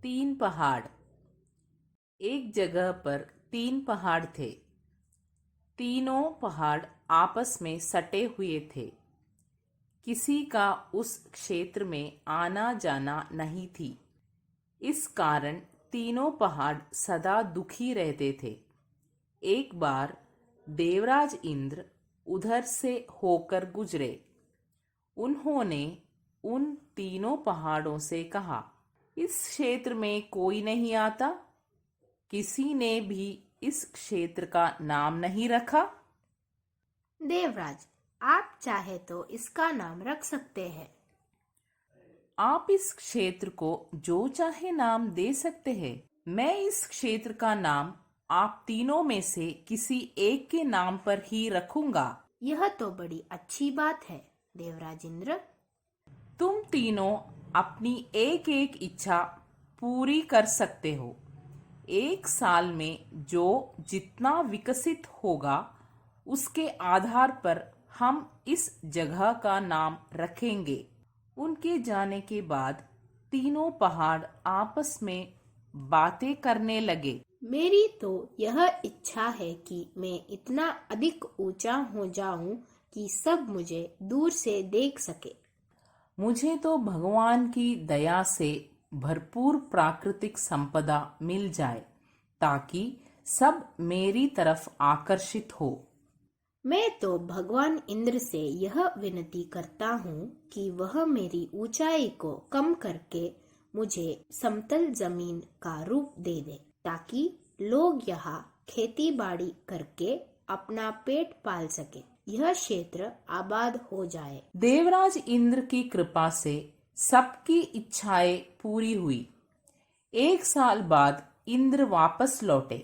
तीन पहाड़। एक जगह पर तीन पहाड़ थे। तीनों पहाड़ आपस में सटे हुए थे। किसी का उस क्षेत्र में आना जाना नहीं थी। इस कारण तीनों पहाड़ सदा दुखी रहते थे। एक बार देवराज इंद्र उधर से होकर गुजरे। उन्होंने उन तीनों पहाड़ों से कहा, इस क्षेत्र में कोई नहीं आता। किसी ने भी इस क्षेत्र का नाम नहीं रखा। देवराज, आप चाहे तो इसका नाम रख सकते हैं। आप इस क्षेत्र को जो चाहे नाम दे सकते हैं। मैं इस क्षेत्र का नाम आप तीनों में से किसी एक के नाम पर ही रखूंगा। यह तो बड़ी अच्छी बात है देवराज इंद्र। तुम तीनों अपनी एक एक इच्छा पूरी कर सकते हो। एक साल में जो जितना विकसित होगा उसके आधार पर हम इस जगह का नाम रखेंगे। उनके जाने के बाद तीनों पहाड़ आपस में बातें करने लगे। मेरी तो यह इच्छा है कि मैं इतना अधिक ऊंचा हो जाऊं कि सब मुझे दूर से देख सके। मुझे तो भगवान की दया से भरपूर प्राकृतिक संपदा मिल जाए ताकि सब मेरी तरफ आकर्षित हो। मैं तो भगवान इंद्र से यह विनती करता हूँ कि वह मेरी ऊंचाई को कम करके मुझे समतल जमीन का रूप दे दे, ताकि लोग यहाँ खेती बाड़ी करके अपना पेट पाल सके, यह क्षेत्र आबाद हो जाए। देवराज इंद्र की कृपा से सबकी इच्छाएं पूरी हुई। एक साल बाद इंद्र वापस लौटे।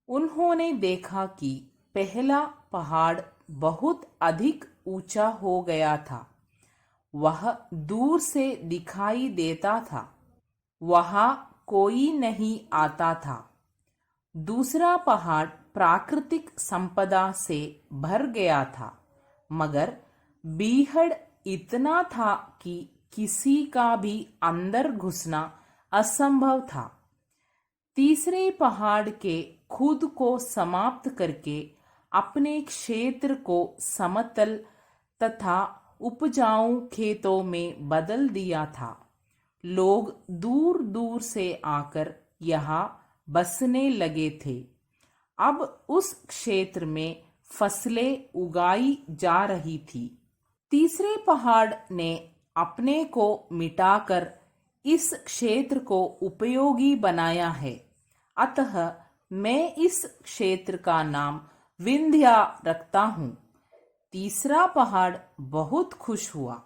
उन्होंने देखा कि पहला पहाड़ बहुत अधिक ऊंचा हो गया था। वह दूर से दिखाई देता था। वहां कोई नहीं आता था। दूसरा पहाड़ प्राकृतिक संपदा से भर गया था, मगर बीहड़ इतना था कि किसी का भी अंदर घुसना असंभव था। तीसरे पहाड़ के खुद को समाप्त करके अपने क्षेत्र को समतल तथा उपजाऊ खेतों में बदल दिया था। लोग दूर दूर से आकर यहाँ बसने लगे थे। अब उस क्षेत्र में फसलें उगाई जा रही थी। तीसरे पहाड़ ने अपने को मिटाकर इस क्षेत्र को उपयोगी बनाया है। अतः मैं इस क्षेत्र का नाम विंध्या रखता हूँ। तीसरा पहाड़ बहुत खुश हुआ।